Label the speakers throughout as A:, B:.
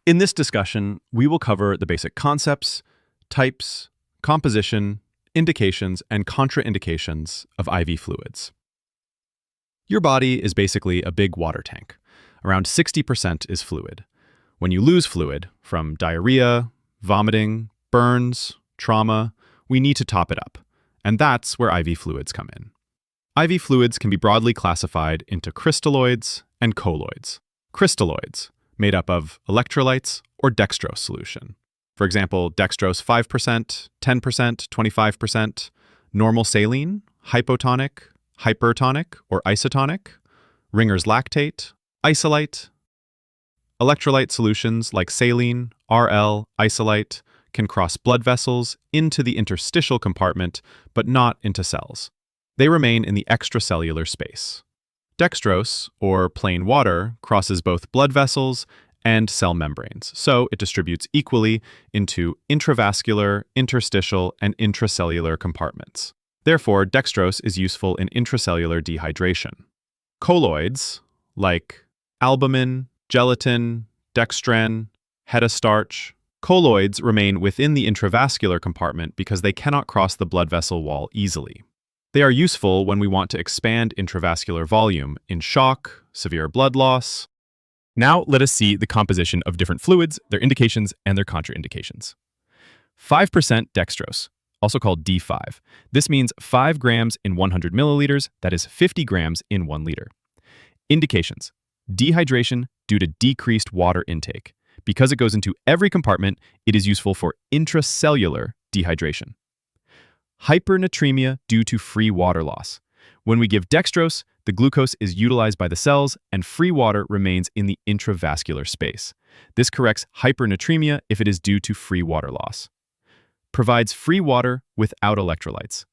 A: In this discussion, we will cover the basic concepts, types, composition, indications, and contraindications of IV fluids. Your body is basically a big water tank. Around 60% is fluid. When you lose fluid, from diarrhea, vomiting, burns, trauma, we need to top it up. And that's where IV fluids come in. IV fluids can be broadly classified into crystalloids and colloids. Crystalloids, made up of electrolytes or dextrose solution. For example, dextrose 5%, 10%, 25%, normal saline, hypotonic, hypertonic or isotonic, Ringer's lactate, isolite. Electrolyte solutions like saline, RL, isolite can cross blood vessels into the interstitial compartment, but not into cells. They remain in the extracellular space. Dextrose, or plain water, crosses both blood vessels and cell membranes, so it distributes equally into intravascular, interstitial, and intracellular compartments. Therefore, dextrose is useful in intracellular dehydration. Colloids, like albumin, gelatin, dextran, hetastarch, colloids remain within the intravascular compartment because they cannot cross the blood vessel wall easily. They are useful when we want to expand intravascular volume in shock, severe blood loss.
B: Now let us see the composition of different fluids, their indications, and their contraindications. 5% dextrose, also called D5. This means 5 grams in 100 milliliters, that is 50 grams in 1 liter. Indications: dehydration due to decreased water intake. Because it goes into every compartment, it is useful for intracellular dehydration. Hypernatremia due to free water loss. When we give dextrose, the glucose is utilized by the cells and free water remains in the intravascular space. This corrects hypernatremia if it is due to free water loss. Provides free water without electrolytes.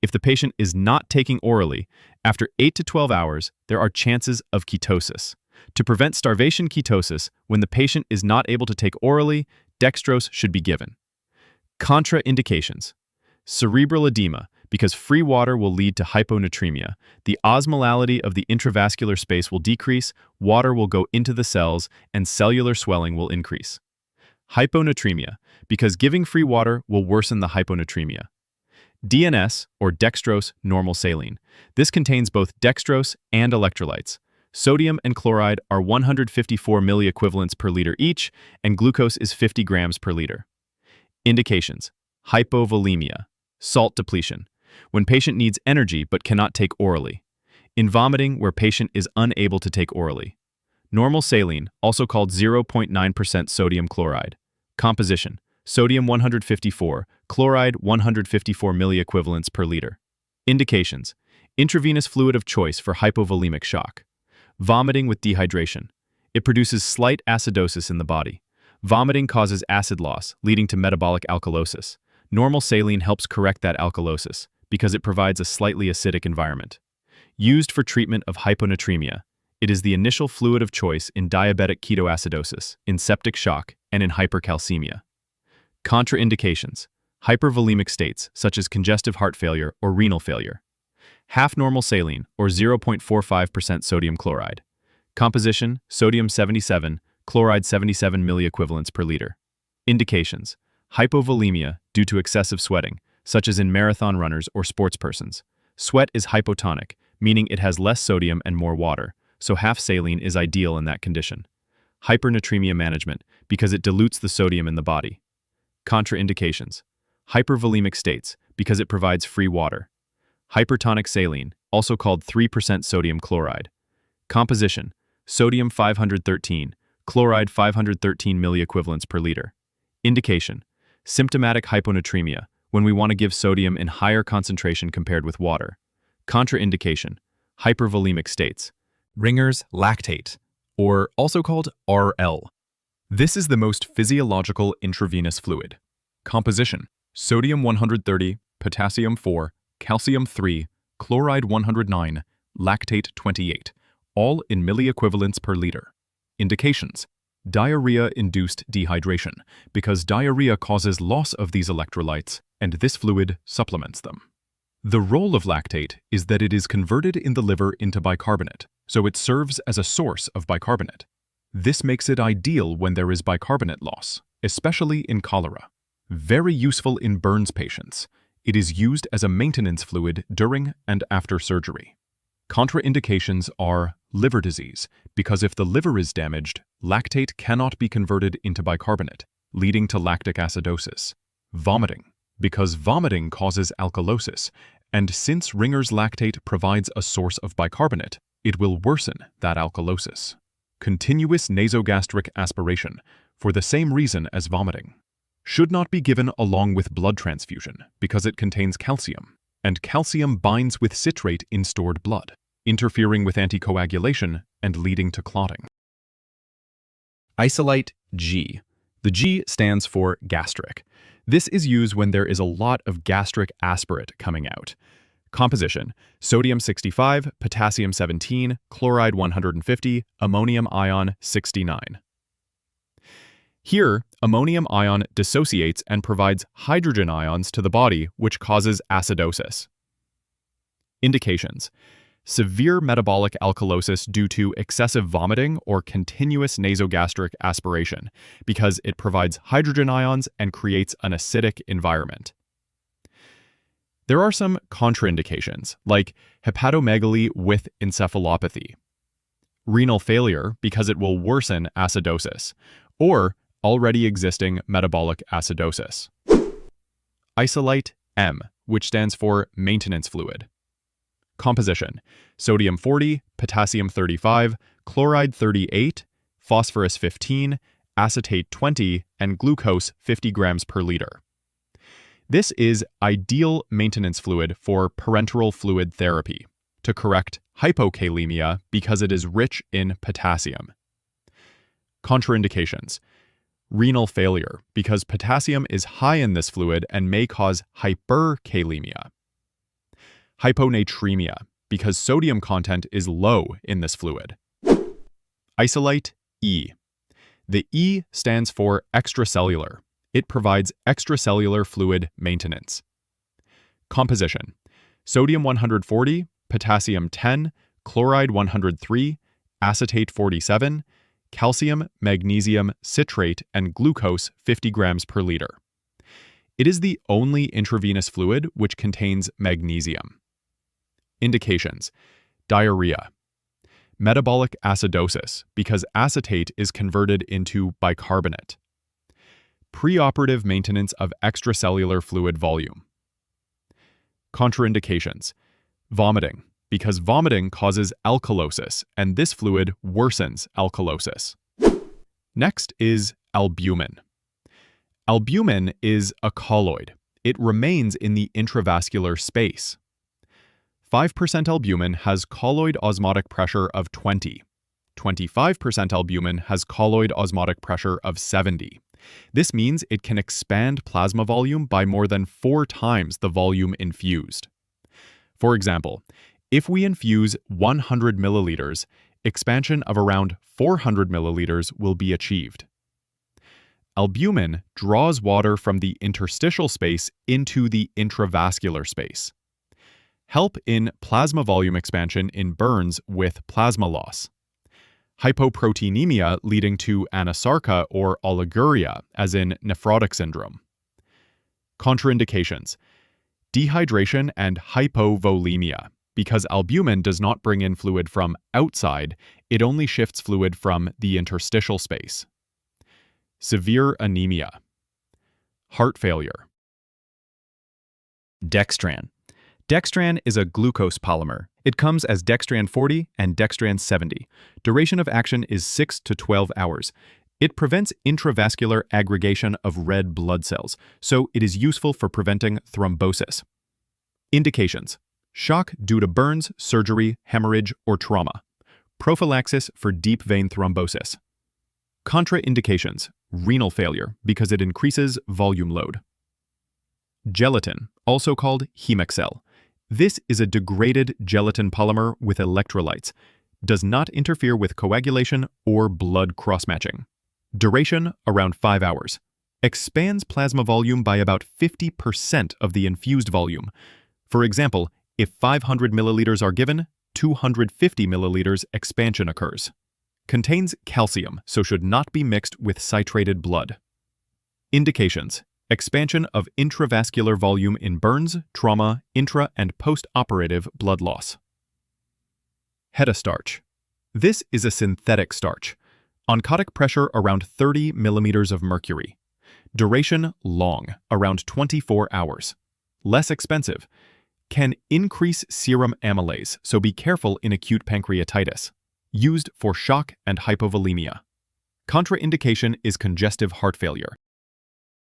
B: If the patient is not taking orally, after 8 to 12 hours, there are chances of ketosis. To prevent starvation ketosis, when the patient is not able to take orally, dextrose should be given. Contraindications: cerebral edema, because free water will lead to hyponatremia. The osmolality of the intravascular space will decrease, water will go into the cells, and cellular swelling will increase. Hyponatremia, because giving free water will worsen the hyponatremia. DNS, or dextrose normal saline. This contains both dextrose and electrolytes. Sodium and chloride are 154 milliequivalents per liter each, and glucose is 50 grams per liter. Indications: hypovolemia, salt depletion, when patient needs energy but cannot take orally. In vomiting, where patient is unable to take orally. Normal saline, also called 0.9% sodium chloride. Composition: sodium 154, chloride 154 milliequivalents per liter. Indications: intravenous fluid of choice for hypovolemic shock. Vomiting with dehydration. It produces slight acidosis in the body. Vomiting causes acid loss, leading to metabolic alkalosis. Normal saline helps correct that alkalosis because it provides a slightly acidic environment. Used for treatment of hyponatremia, it is the initial fluid of choice in diabetic ketoacidosis, in septic shock, and in hypercalcemia. Contraindications: hypervolemic states such as congestive heart failure or renal failure. Half normal saline, or 0.45% sodium chloride. Composition: sodium 77, chloride 77 milliequivalents per liter. Indications: hypovolemia due to excessive sweating, such as in marathon runners or sportspersons. Sweat is hypotonic, meaning it has less sodium and more water, so half saline is ideal in that condition. Hypernatremia management, because it dilutes the sodium in the body. Contraindications: hypervolemic states, because it provides free water. Hypertonic saline, also called 3% sodium chloride. Composition: sodium 513, chloride 513 milliequivalents per liter. Indication: symptomatic hyponatremia, when we want to give sodium in higher concentration compared with water. Contraindication: hypervolemic states. Ringer's lactate, or also called RL. This is the most physiological intravenous fluid. Composition: sodium 130, potassium 4, calcium 3, chloride 109, lactate 28, all in milliequivalents per liter. Indications: diarrhea-induced dehydration, because diarrhea causes loss of these electrolytes, and this fluid supplements them. The role of lactate is that it is converted in the liver into bicarbonate, so it serves as a source of bicarbonate.
A: This makes it ideal when there is bicarbonate loss, especially in cholera. Very useful in burns patients. It is used as a maintenance fluid during and after surgery. Contraindications are liver disease, because if the liver is damaged, lactate cannot be converted into bicarbonate, leading to lactic acidosis. Vomiting, because vomiting causes alkalosis, and since Ringer's lactate provides a source of bicarbonate, it will worsen that alkalosis. Continuous nasogastric aspiration, for the same reason as vomiting. Should not be given along with blood transfusion because it contains calcium, and calcium binds with citrate in stored blood, interfering with anticoagulation and leading to clotting. Isolite G. The G stands for gastric. This is used when there is a lot of gastric aspirate coming out. Composition: sodium 65, potassium 17, chloride 150, ammonium ion 69. Here, ammonium ion dissociates and provides hydrogen ions to the body, which causes acidosis. Indications: severe metabolic alkalosis due to excessive vomiting or continuous nasogastric aspiration, because it provides hydrogen ions and creates an acidic environment. There are some contraindications, like hepatomegaly with encephalopathy, renal failure because it will worsen acidosis, or already existing metabolic acidosis. Isolite M, which stands for maintenance fluid. Composition: sodium 40, potassium 35, chloride 38, phosphorus 15, acetate 20, and glucose 50 grams per liter. This is ideal maintenance fluid for parenteral fluid therapy to correct hypokalemia because it is rich in potassium. Contraindications: renal failure because potassium is high in this fluid and may cause hyperkalemia. Hyponatremia because sodium content is low in this fluid. Isolite E. The E stands for extracellular. It provides extracellular fluid maintenance. Composition: sodium 140, potassium 10, chloride 103, acetate 47, calcium, magnesium, citrate, and glucose 50 grams per liter. It is the only intravenous fluid which contains magnesium. Indications: diarrhea, metabolic acidosis because acetate is converted into bicarbonate, preoperative maintenance of extracellular fluid volume. Contraindications: vomiting, because vomiting causes alkalosis, and this fluid worsens alkalosis. Next is albumin. Albumin is a colloid. It remains in the intravascular space. 5% albumin has colloid osmotic pressure of 20. 25% albumin has colloid osmotic pressure of 70. This means it can expand plasma volume by more than 4 times the volume infused. For example, if we infuse 100 milliliters, expansion of around 400 milliliters will be achieved. Albumin draws water from the interstitial space into the intravascular space. Help in plasma volume expansion in burns with plasma loss. Hypoproteinemia leading to anasarca or oliguria, as in nephrotic syndrome. Contraindications: dehydration and hypovolemia. Because albumin does not bring in fluid from outside, it only shifts fluid from the interstitial space. Severe anemia. Heart failure. Dextran. Dextran is a glucose polymer. It comes as dextran 40 and dextran 70. Duration of action is 6 to 12 hours. It prevents intravascular aggregation of red blood cells, so it is useful for preventing thrombosis. Indications: shock due to burns, surgery, hemorrhage, or trauma. Prophylaxis for deep vein thrombosis. Contraindications: renal failure because it increases volume load. Gelatin, also called Hemexcel. This is a degraded gelatin polymer with electrolytes. Does not interfere with coagulation or blood cross-matching. Duration around 5 hours. Expands plasma volume by about 50% of the infused volume. For example, if 500 milliliters are given, 250 milliliters expansion occurs.
B: Contains calcium, so should not be mixed with citrated blood. Indications: expansion of intravascular volume in burns, trauma, intra- and post-operative blood loss. Hetastarch. This is a synthetic starch. Oncotic pressure around 30 millimeters of mercury. Duration long, around 24 hours. Less expensive. Can increase serum amylase, so be careful in acute pancreatitis. Used for shock and hypovolemia. Contraindication is congestive heart failure.